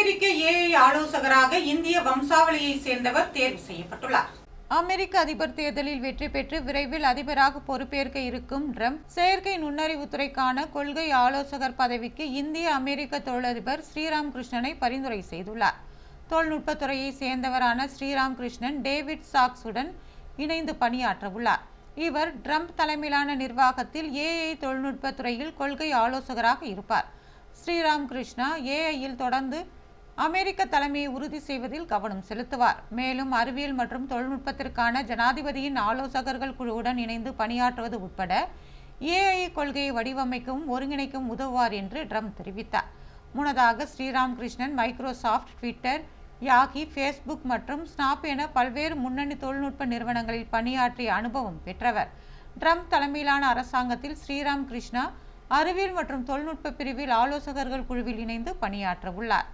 அமெரிக்க AI ஆலோசகராக இந்திய வம்சாவளியை சேர்ந்தவர் தேர்வு செய்யப்பட்டுள்ளார். அமெரிக்க அதிபர் தேர்தலில் வெற்றி பெற்று விரைவில் அதிபராக பொறுப்பேற்க இருக்கும் ட்ரம்ப் செயற்கை நுண்ணறிவு துறைக்கான கொள்கை ஆலோசகர் பதவிக்கு இந்திய அமெரிக்க தொழிலதிபர் ஸ்ரீராம் கிருஷ்ணனை பரிந்துரை செய்துள்ளார். தொழில்நுட்பத்துறையை சேர்ந்தவரான ஸ்ரீராம் கிருஷ்ணன் டேவிட் சாக்ஸுடன் இணைந்து பணியாற்ற உள்ளார். இவர் ட்ரம்ப் தலைமையிலான நிர்வாகத்தில் ஏஐ தொழில்நுட்ப துறையில் கொள்கை ஆலோசகராக இருப்பார். ஸ்ரீராம் கிருஷ்ணா ஏஐயில் தொடர்ந்து அமெரிக்க தலைமையை உறுதி செய்வதில் கவனம் செலுத்துவார். மேலும் அறிவியல் மற்றும் தொழில்நுட்பத்திற்கான ஜனாதிபதியின் ஆலோசகர்கள் குழுவுடன் இணைந்து பணியாற்றுவது உட்பட ஏஐ கொள்கையை வடிவமைக்கவும் ஒருங்கிணைக்கவும் உதவுவார் என்று ட்ரம்ப் தெரிவித்தார். முன்னதாக ஸ்ரீராம் கிருஷ்ணன் மைக்ரோசாஃப்ட், ட்விட்டர், யாகி, ஃபேஸ்புக் மற்றும் ஸ்னாப் என பல்வேறு முன்னணி தொழில்நுட்ப நிறுவனங்களில் பணியாற்றிய அனுபவம் பெற்றவர். ட்ரம்ப் தலைமையிலான அரசாங்கத்தில் ஸ்ரீராம் கிருஷ்ணா அறிவியல் மற்றும் தொழில்நுட்ப பிரிவில் ஆலோசகர்கள் குழுவில் இணைந்து பணியாற்ற உள்ளார்.